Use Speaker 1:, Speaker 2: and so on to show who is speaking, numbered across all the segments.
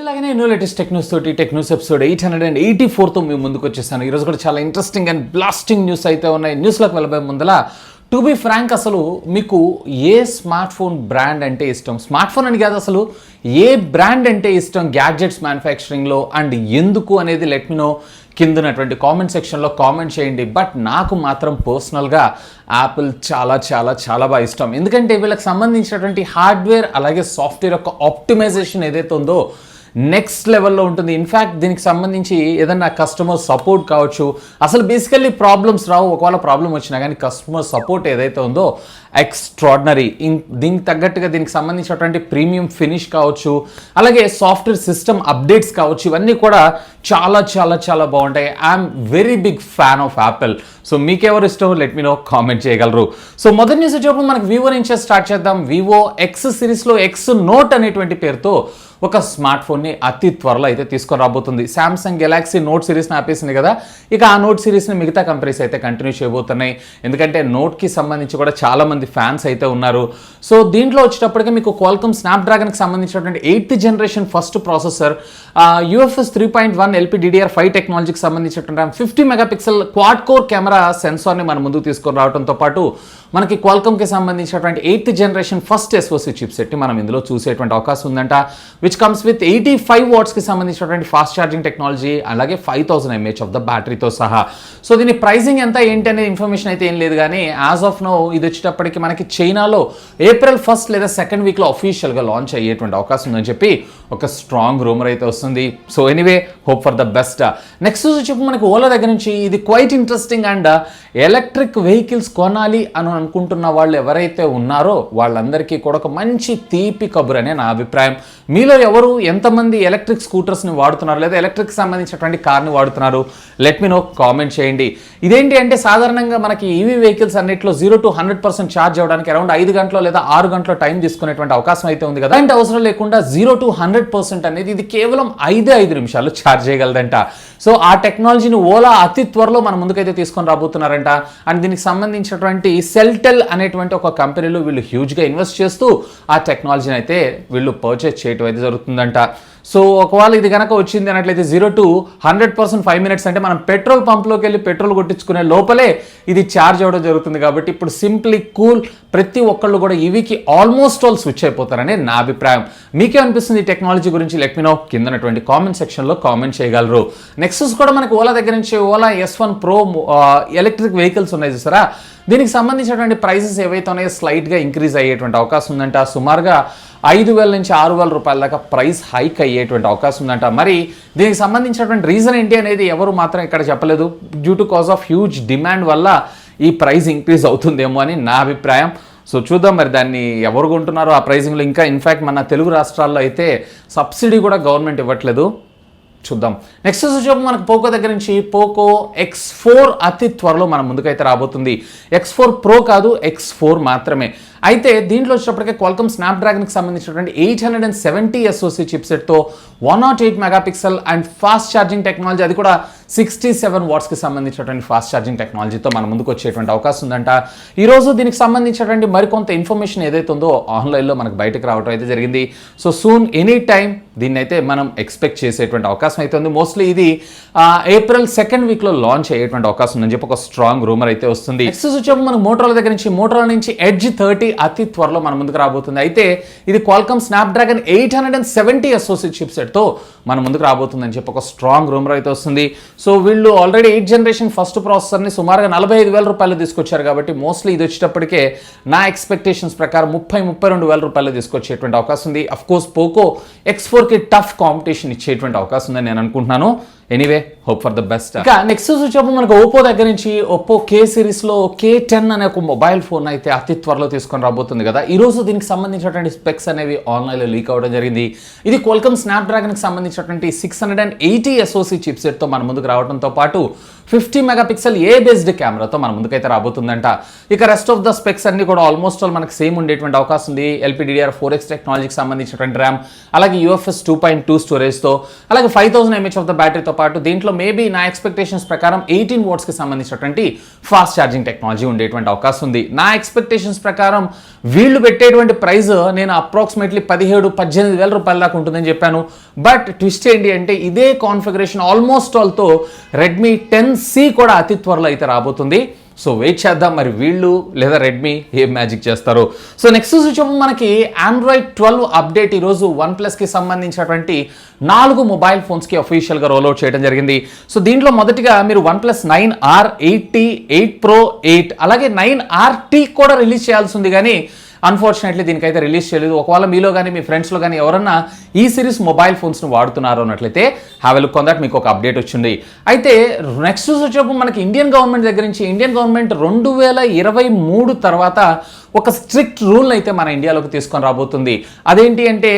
Speaker 1: ఎప్పటిలాగానే ఎన్నో లేటెస్ట్ టెక్న్యూస్ తోటి టెక్న్యూస్ ఎపిసోడ్ 884తో మీ ముందుకు వచ్చేసాను. ఈరోజు కూడా చాలా ఇంట్రెస్టింగ్ అండ్ బ్లాస్టింగ్ న్యూస్ అయితే ఉన్నాయి. న్యూస్లోకి వెళ్ళబోయే ముందల టు బీ ఫ్రాంక్, అసలు మీకు ఏ స్మార్ట్ ఫోన్ బ్రాండ్ అంటే ఇష్టం? స్మార్ట్ ఫోన్ అని కాదు, అసలు ఏ బ్రాండ్ అంటే ఇష్టం గ్యాడ్జెట్స్ మ్యానుఫ్యాక్చరింగ్లో అండ్ ఎందుకు అనేది లెట్ మీ నో కిందనటువంటి కామెంట్ సెక్షన్లో కామెంట్ చేయండి. బట్ నాకు మాత్రం పర్సనల్గా యాపిల్ చాలా చాలా చాలా బాగా ఇష్టం. ఎందుకంటే వీళ్ళకి సంబంధించినటువంటి హార్డ్వేర్ అలాగే సాఫ్ట్వేర్ యొక్క ఆప్టిమైజేషన్ ఏదైతే ఉందో నెక్స్ట్ లెవెల్లో ఉంటుంది. ఇన్ఫ్యాక్ట్ దీనికి సంబంధించి ఏదన్నా కస్టమర్ సపోర్ట్ కావచ్చు, అసలు బేసికల్లీ ప్రాబ్లమ్స్ రావు. ఒకవేళ ప్రాబ్లం వచ్చినా కానీ కస్టమర్ సపోర్ట్ ఏదైతే ఉందో ఎక్స్ట్రాడినరీ. దీనికి తగ్గట్టుగా దీనికి సంబంధించినటువంటి ప్రీమియం ఫినిష్ కావచ్చు, అలాగే సాఫ్ట్వేర్ సిస్టమ్ అప్డేట్స్ కావచ్చు, ఇవన్నీ కూడా చాలా చాలా చాలా బాగుంటాయి. I'm very big fan of Apple. So మీకెవరు ఇష్టం లెట్ మీ నో కామెంట్ చేయగలరు. సో మొదటి న్యూస్ వచ్చేప్పుడు మనకి వివో నుంచే స్టార్ట్ చేద్దాం. వివో ఎక్స్ సిరీస్లో ఎక్స్ నోట్ అనేటువంటి పేరుతో ఒక స్మార్ట్ ఫోన్ని అతి త్వరలో అయితే తీసుకొని రాబోతుంది. శాంసంగ్ గెలాక్సీ నోట్ సిరీస్ని ఆపేసింది కదా, ఇక ఆ నోట్ సిరీస్ని మిగతా కంపెనీస్ అయితే కంటిన్యూ చేయబోతున్నాయి. ఎందుకంటే నోట్కి సంబంధించి కూడా చాలామంది ఫ్యాన్స్ అయితే ఉన్నారు. సో దీంట్లో వచ్చేటప్పటికి మీకు క్వాల్కమ్ స్నాప్డ్రాగన్కి సంబంధించినటువంటి 8th generation first processor, UFS 3.1 LPDDR5 టెక్నాలజీకి సంబంధించినటువంటి 50 మెగాపిక్సెల్ క్వాడ్ కోర్ కెమెరా సెన్సార్ని మన ముందుకు తీసుకొని రావడంతో పాటు మనకి క్వాల్కమ్కి సంబంధించినటువంటి 8th జనరేషన్ ఫస్ట్ SoC చిప్సెట్ని మనం ఇందులో చూసేటువంటి అవకాశం ఉందంట. విచ్ కమ్స్ విత్ 85 వాట్స్కి సంబంధించినటువంటి ఫాస్ట్ ఛార్జింగ్ టెక్నాలజీ, అలాగే 5000 mAh ఆఫ్ ద బ్యాటరీతో సహా. సో దీని ప్రైసింగ్ ఎంత ఏంటి అనే ఇన్ఫర్మేషన్ అయితే ఏం లేదు, కానీ యాజ్ ఆఫ్ నో ఇది వచ్చేటప్పటికి మనకి చైనాలో April 1st లేదా 2nd వీక్లో అఫీషియల్గా లాంచ్ అయ్యేటువంటి అవకాశం ఉందని చెప్పి ఒక స్ట్రాంగ్ రూమర్ అయితే వస్తుంది. So anyway, hope for the best. Next వచ్చి మనకి ఓలా దగ్గర నుంచి ఇది quite interesting and electric vehicles కొనాలి అని అనుకుంటున్న వాళ్ళు ఎవరైతే ఉన్నారో వాళ్ళందరికీ కూడా ఒక మంచి తీపి కబురు అనే నా అభిప్రాయం. మీలో ఎవరు ఎంతమంది ఎలక్ట్రిక్ స్కూటర్స్ని వాడుతున్నారు లేదా ఎలక్ట్రిక్ సంబంధించినటువంటి కార్ని వాడుతున్నారు లెట్ మీ నో కామెంట్ చేయండి. ఇదేంటి అంటే సాధారణంగా మనకి ఈవీ వెహికల్స్ అన్నింటిలో 0 to 100% ఛార్జ్ అవ్వడానికి అరౌండ్ 5 గంటలు లేదా 6 గంటల టైం తీసుకునేటువంటి అవకాశం అయితే ఉంది కదా. అంటే అవసరం లేకుండా 0 to 100% అనేది ఇది కేవలం 5 నిమిషాలు ఛార్జ్ చేయగలదంట. సో ఆ టెక్నాలజీని ఓలా అతి త్వరలో మన ముందుకైతే తీసుకొని రాబోతున్నారంట. అండ్ దీనికి సంబంధించినటువంటి సెల్టెల్ అనేటువంటి ఒక కంపెనీలో వీళ్ళు హ్యూజ్గా ఇన్వెస్ట్ చేస్తూ ఆ టెక్నాలజీని అయితే వీళ్ళు పర్చేజ్ చేయడం అయితే జరుగుతుందంట. సో ఒకవేళ ఇది కనుక వచ్చింది అన్నట్లయితే 0 to 100% 5 minutes అంటే మనం పెట్రోల్ పంప్లోకి వెళ్ళి పెట్రోల్ కొట్టించుకునే లోపలే ఇది ఛార్జ్ అవ్వడం జరుగుతుంది. కాబట్టి ఇప్పుడు సింప్లీ కూల్, ప్రతి ఒక్కళ్ళు కూడా ఈవీకి ఆల్మోస్ట్ ఆల్ స్విచ్ అయిపోతారని నా అభిప్రాయం. మీకేమనిపిస్తుంది ఈ టెక్నాలజీ గురించి లెట్ మీ నో కిందనటువంటి కామెంట్ సెక్షన్లో కామెంట్ చేయగలరు. నెక్స్ట్ కూడా మనకి ఓలా దగ్గర నుంచి Ola S1 Pro electric vehicles ఉన్నాయి చూసారా, దీనికి సంబంధించినటువంటి ప్రైసెస్ ఏవైతే ఉన్నాయో స్లైట్గా ఇంక్రీజ్ అయ్యేటువంటి అవకాశం ఉందంట. సుమారుగా 5,000 నుంచి 6,000 రూపాయల దాకా ప్రైస్ హైక్ అయ్యేటువంటి అవకాశం ఉందంట. మరి దీనికి సంబంధించినటువంటి రీజన్ ఏంటి అనేది ఎవరు మాత్రం ఇక్కడ చెప్పలేదు. Due to cause of huge demand వల్ల ఈ ప్రైస్ ఇంక్రీజ్ అవుతుందేమో అని నా అభిప్రాయం. సో చూద్దాం మరి దాన్ని ఎవరు కొంటున్నారో ఆ ప్రైజింగ్లో. ఇంకా ఇన్ఫ్యాక్ట్ మన తెలుగు రాష్ట్రాల్లో అయితే సబ్సిడీ కూడా గవర్నమెంట్ ఇవ్వట్లేదు. చూద్దాం. నెక్స్ట్ వచ్చేప్పుడు మనకు పోకో దగ్గర నుంచి పోకో X4 అతి త్వరలో మన ముందుకైతే రాబోతుంది. X4 Pro కాదు, X4 మాత్రమే. అయితే దీంట్లో వచ్చేటప్పటికే క్వాల్కమ్ స్నాప్డ్రాగన్కి సంబంధించినటువంటి 870 SoC చిప్సెట్తో 108 megapixel and fast charging technology, అది కూడా 67 వాట్స్కి సంబంధించినటువంటి ఫాస్ట్ ఛార్జింగ్ టెక్నాలజీతో మన ముందుకు వచ్చేటువంటి అవకాశం ఉందంట. ఈరోజు దీనికి సంబంధించినటువంటి మరికొంత ఇన్ఫర్మేషన్ ఏదైతే ఉందో ఆన్లైన్లో మనకు బయటకు రావడం అయితే జరిగింది. సో సూన్ ఎనీ టైం దీన్ని అయితే మనం ఎక్స్పెక్ట్ చేసేటువంటి అవకాశం అయితే ఉంది. మోస్ట్లీ ఇది April 2nd వీక్లో లాంచ్ అయ్యేటువంటి అవకాశం ఉందని చెప్పి ఒక స్ట్రాంగ్ రూమర్ అయితే వస్తుంది. నెక్స్ట్ వచ్చేప్పుడు మనకు మోటరోలా దగ్గర నుంచి మోటరోలా నుంచి Edge 30 అతి త్వరలో మన ముందుకు రాబోతుంది. అయితే ఇది క్వాల్కమ్ స్నాప్డ్రాగన్ 870 SoC చిప్సెట్తో మన ముందుకు రాబోతుందని చెప్పి ఒక స్ట్రాంగ్ రూమర్ అయితే వస్తుంది. సో వీళ్ళు ఆల్రెడీ 8th జనరేషన్ ఫస్ట్ ప్రాసెసర్ని సుమారుగా 45,000 రూపాయలు తీసుకొచ్చారు. కాబట్టి మోస్ట్లీ ఇది వచ్చేటప్పటికే నా ఎక్స్పెక్టేషన్స్ ప్రకారం 32,000 రూపాయలు తీసుకొచ్చేటువంటి అవకాశం ఉంది. అఫ్ కోర్స్ పోకో X4కి టఫ్ కాంపిటీషన్ ఇచ్చేటువంటి అవకాశం ఉందని నేను అనుకుంటున్నాను. Anyway, hope for the best. ఇంకా నెక్స్ట్ వచ్చేప్పుడు మనకు ఓపో దగ్గర నుంచి ఒప్పో K సిరీస్లో K10 అనే ఒక మొబైల్ ఫోన్ అయితే అతి త్వరలో తీసుకొని రాబోతుంది కదా. ఈరోజు దీనికి సంబంధించినటువంటి స్పెక్స్ అనేవి ఆన్లైన్లో లీక్ అవ్వడం జరిగింది. ఇది క్వాల్కమ్ స్నాప్డ్రాగన్కి సంబంధించినటువంటి 680 SoC చిప్సెట్తో మన ముందుకు రావడంతో పాటు 50 మెగాపిక్సెల్ బేస్డ్ కెమెరాతో మన ముందుకైతే రాబోతుందంట. ఇక రెస్ట్ ఆఫ్ ద స్పెక్స్ అన్ని కూడా ఆల్మోస్ట్ ఆల్ మనకి సేమ్ ఉండేటువంటి అవకాశం ఉంది. LPDDR4X టెక్నాలజీకి సంబంధించినటువంటి ర్యామ్, అలాగే UFS 2.2 స్టోరేజ్తో, అలాగే 5000 mAh ఆఫ్ ద బ్యాటరీతో పాటు దీంట్లో మేబీ నా ఎక్స్పెక్టేషన్స్ ప్రకారం 18 వాట్స్కి సంబంధించినటువంటి ఫాస్ట్ ఛార్జింగ్ టెక్నాలజీ ఉండేటువంటి అవకాశం ఉంది. నా ఎక్స్పెక్టేషన్స్ ప్రకారం వీళ్ళు పెట్టేటువంటి ప్రైస్ నేను అప్రాక్సిమేట్లీ 17-18 వేల రూపాయల దాకా ఉంటుందని చెప్పాను. బట్ ట్విస్ట్ ఏంటి అంటే ఇదే కాన్ఫిగరేషన్ ఆల్మోస్ట్ ఆల్తో రెడ్మీ 10C కూడా అతి త్వరలో అయితే రాబోతుంది. సో వెయిట్ చేద్దాం మరి వీళ్ళు లేదా రెడ్మీ ఏం మ్యాజిక్ చేస్తారు. సో నెక్స్ట్ చూసాము మనకి Android 12 అప్డేట్ ఈరోజు OnePlusకి సంబంధించినటువంటి 4 మొబైల్ ఫోన్స్కి అఫీషియల్గా రోల్అవుట్ చేయడం జరిగింది. సో దీంట్లో మొదటిగా మీరు OnePlus 9R, 8T, 8 Pro, 8 అలాగే 9RT కూడా రిలీజ్ చేయాల్సి ఉంది, కానీ అన్ఫార్చునేట్లీ దీనికైతే రిలీజ్ చేయలేదు. ఒకవేళ మీలో కానీ మీ ఫ్రెండ్స్లో కానీ ఎవరన్నా ఈ సిరీస్ మొబైల్ ఫోన్స్ను వాడుతున్నారు అన్నట్లయితే have a look on that, మీకు ఒక అప్డేట్ వచ్చింది. అయితే నెక్స్ట్ వచ్చేటప్పుడు మనకి ఇండియన్ గవర్నమెంట్ దగ్గర నుంచి ఇండియన్ గవర్నమెంట్ 2023 తర్వాత ఒక స్ట్రిక్ట్ రూల్ అయితే మన ఇండియాలోకి తీసుకొని రాబోతుంది. అదేంటి అంటే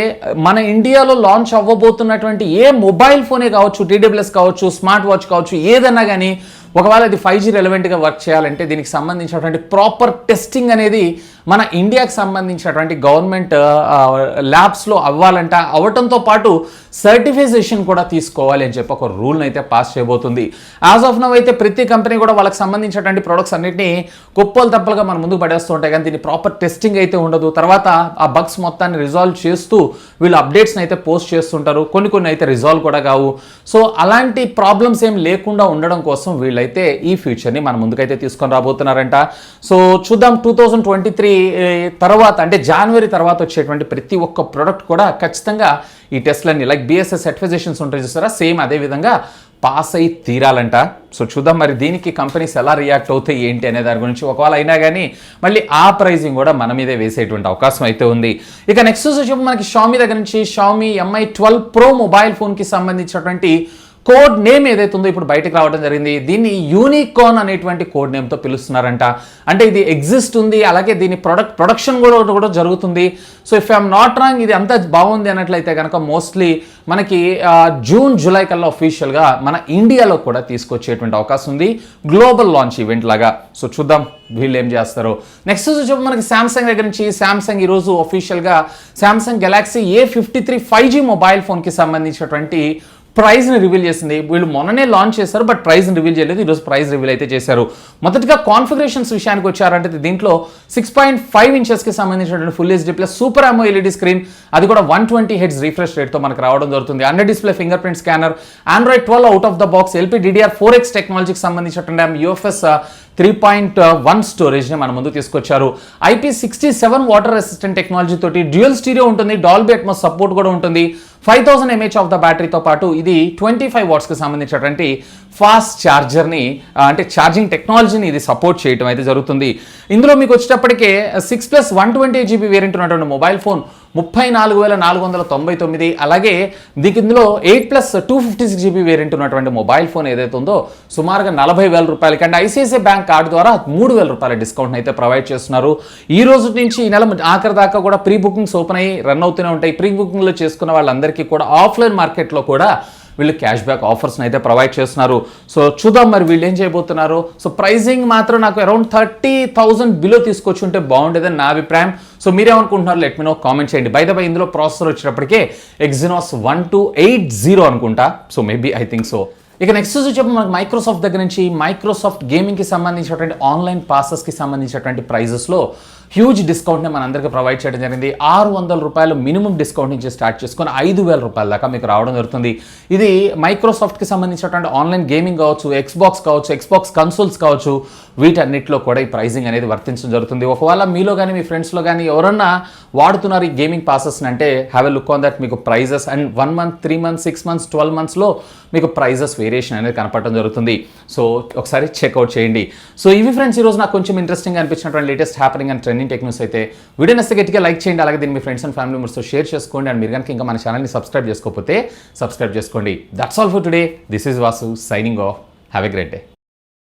Speaker 1: మన ఇండియాలో లాంచ్ అవ్వబోతున్నటువంటి ఏ మొబైల్ ఫోనే కావచ్చు, TWS కావచ్చు, స్మార్ట్ వాచ్ కావచ్చు, ఏదన్నా కానీ ఒకవేళ అది 5G రెలవెంట్గా వర్క్ చేయాలంటే దీనికి సంబంధించినటువంటి ప్రాపర్ టెస్టింగ్ అనేది మన ఇండియాకి సంబంధించినటువంటి గవర్నమెంట్ ల్యాబ్స్లో అవ్వాలంట. అవ్వటంతో పాటు సర్టిఫికేషన్ కూడా తీసుకోవాలి అని చెప్పి ఒక రూల్ని అయితే పాస్ చేయబోతుంది. యాజ్ ఆఫ్ నవ్ అయితే ప్రతి కంపెనీ కూడా వాళ్ళకి సంబంధించినటువంటి ప్రొడక్ట్స్ అన్నింటినీ కుప్పలు తప్పలుగా మన ముందుకు పడేస్తూ ఉంటాయి, కానీ దీని ప్రాపర్ టెస్టింగ్ అయితే ఉండదు. తర్వాత ఆ బగ్స్ మొత్తాన్ని రిజాల్వ్ చేస్తూ వీళ్ళు అప్డేట్స్ని అయితే పోస్ట్ చేస్తుంటారు, కొన్ని అయితే రిజాల్వ్ కూడా కావు. సో అలాంటి ప్రాబ్లమ్స్ ఏం లేకుండా ఉండడం కోసం వీళ్ళైతే ఈ ఫ్యూచర్ని మన ముందుకైతే తీసుకొని రాబోతున్నారంట. సో చూద్దాం 2023 తర్వాత అంటే జనవరి తర్వాత వచ్చేటువంటి ప్రతి ఒక్క ప్రోడక్ట్ కూడా ఖచ్చితంగా ఈ టెస్ట్లన్నీ లైక్ BSS సర్టిఫికేషన్స్ ఉంటాయి చూస్తారా, సేమ్ అదే విధంగా పాస్ అయి తీరాలంట. సో చూద్దాం మరి దీనికి కంపెనీస్ ఎలా రియాక్ట్ అవుతాయి ఏంటి అనే దాని గురించి. ఒకవేళ అయినా కానీ మళ్ళీ ఆ ప్రైజింగ్ కూడా మన మీదే వేసేటువంటి అవకాశం అయితే ఉంది. ఇక నెక్స్ట్ వచ్చి మనకి Xiaomi దగ్గర నుంచి Xiaomi Mi 12 Pro మొబైల్ ఫోన్కి సంబంధించినటువంటి కోడ్ నేమ్ ఏదైతే ఉందో ఇప్పుడు బయటకు రావడం జరిగింది. దీన్ని యూనికార్న్ అనేటువంటి కోడ్ నేమ్తో పిలుస్తున్నారంట. అంటే ఇది ఎగ్జిస్ట్ ఉంది, అలాగే దీని ప్రొడక్షన్ కూడా జరుగుతుంది. So if I'm not wrong ఇది అంతా బాగుంది అన్నట్లయితే కనుక మోస్ట్లీ మనకి జూన్ జూలై కల్లా అఫీషియల్గా మన ఇండియాలో కూడా తీసుకొచ్చేటువంటి అవకాశం ఉంది, గ్లోబల్ లాంచ్ ఈవెంట్ లాగా. సో చూద్దాం వీళ్ళు ఏం చేస్తారు. నెక్స్ట్ వచ్చి మనకి శాంసంగ్ దగ్గర నుంచి శాంసంగ్ ఈరోజు అఫీషియల్గా Samsung Galaxy A53 5G mobile ఫోన్కి సంబంధించినటువంటి ప్రైజ్ని రివీల్ చేసింది. వీళ్ళు మొన్ననే లాంచ్ చేశారు, బట్ ప్రైజ్ని రివీల్ చేయలేదు. ఈరోజు ప్రైజ్ రివీల్ అయితే చేశారు. మొదటిగా కాన్ఫిగరేషన్స్ విషయానికి వచ్చారంటే దీంట్లో 6.5 ఇంచెస్కి సంబంధించినటువంటి full HD plus super AMOLED screen, అది కూడా 120 Hz రిఫ్రెష్ రేట్తో మనకు రావడం జరుగుతుంది. Under display finger print scanner, Android 12 out of the box, LPDDR4X టెక్నాలజీకి సంబంధించినటువంటి UFS 3.1 స్టోరేజ్ని మన ముందు తీసుకొచ్చారు. IP67 వాటర్ రెసిస్టెంట్ టెక్నాలజీ తోటి డ్యూయల్ స్టీరియో ఉంటుంది, డాల్బీ అట్మాస్ సపోర్ట్ కూడా ఉంటుంది. 5000 mAh ఆఫ్ ద బ్యాటరీతో పాటు ఇది 25 వాట్స్కి సంబంధించినటువంటి ఫాస్ట్ ఛార్జర్ని అంటే ఛార్జింగ్ టెక్నాలజీని ఇది సపోర్ట్ చేయడం అయితే జరుగుతుంది. ఇందులో మీకు వచ్చేటప్పటికే 6+128GB వేరియంట్ ఉన్నటువంటి మొబైల్ ఫోన్ 34,499. అలాగే ఇందులో 8+256GB వేరియంట్ ఉన్నటువంటి మొబైల్ ఫోన్ ఏదైతే ఉందో సుమారుగా 40,000 రూపాయలకి అండ్ ICICI బ్యాంక్ కార్డు ద్వారా 3,000 రూపాయల డిస్కౌంట్ అయితే ప్రొవైడ్ చేస్తున్నారు. ఈ రోజు నుంచి ఈ నెల ఆఖరి దాకా కూడా ప్రీ బుకింగ్స్ ఓపెన్ అయ్యి రన్ అవుతూనే ఉంటాయి. ప్రీ బుకింగ్లో చేసుకున్న వాళ్ళందరికీ కూడా ఆఫ్లైన్ మార్కెట్లో కూడా వీళ్ళు క్యాష్ బ్యాక్ ఆఫర్స్ని అయితే ప్రొవైడ్ చేస్తున్నారు. సో చూద్దాం మరి వీళ్ళు ఏం చేయబోతున్నారు. సో ప్రైజింగ్ మాత్రం నాకు అరౌండ్ 30,000 బిలో తీసుకొచ్చి ఉంటే బాగుండేదని నా అభిప్రాయం. సో మీరేమనుకుంటున్నారు లెట్ మీ నో, కామెంట్ చేయండి. బై ద బై ఇందులో ప్రాసెసర్ వచ్చేటప్పటికే Exynos 1280 అనుకుంటా. So maybe I think so. ఇక నెక్స్ట్ వచ్చి మనకి మైక్రోసాఫ్ట్ దగ్గర నుంచి మైక్రోసాఫ్ట్ గేమింగ్కి సంబంధించినటువంటి ఆన్లైన్ పాసెస్కి సంబంధించినటువంటి ప్రైజెస్లో హ్యూజ్ డిస్కౌంట్ని మనందరికీ ప్రొవైడ్ చేయడం జరిగింది. 600 రూపాయలు మినిమం డిస్కౌంట్ నుంచి స్టార్ట్ చేసుకొని 5,000 రూపాయల దాకా మీకు రావడం జరుగుతుంది. ఇది మైక్రోసాఫ్ట్కి సంబంధించినటువంటి ఆన్లైన్ గేమింగ్ కావచ్చు, ఎక్స్బాక్స్ కావచ్చు, ఎక్స్బాక్స్ కన్సోల్స్ కావచ్చు, వీటన్నిటిలో కూడా ఈ ప్రైజింగ్ అనేది వర్తించడం జరుగుతుంది. ఒకవేళ మీలో కానీ మీ ఫ్రెండ్స్లో కానీ ఎవరన్నా వాడుతున్నారు ఈ గేమింగ్ పాసెస్ని అంటే have a look on that. మీకు prizes and 1 month, 3 months, 6 months, 12 monthsలో మీకు ప్రైజెస్ వేరియేషన్ అనేది కనపడడం జరుగుతుంది. సో ఒకసారి చెక్అవుట్ చేయండి. సో ఇవి ఫ్రెండ్స్ ఈరోజు నాకు కొంచెం ఇంట్రెస్టింగ్ అనిపించినటువంటి latest happening and trending tech news అయితే వీడియో నచ్చితే గట్టిగా లైక్ చేయండి. అలాగే దీన్ని మీ ఫ్రెండ్స్ అండ్ ఫ్యామిలీ మెంబర్స్తో షేర్ చేసుకోండి. అండ్ మీరు కనుక ఇంకా మన ఛానల్ని సబ్స్క్రైబ్ చేసుకోకపోతే సబ్స్క్రైబ్ చేసుకోండి. That's all for today. This is Vasu signing off. Have a great day.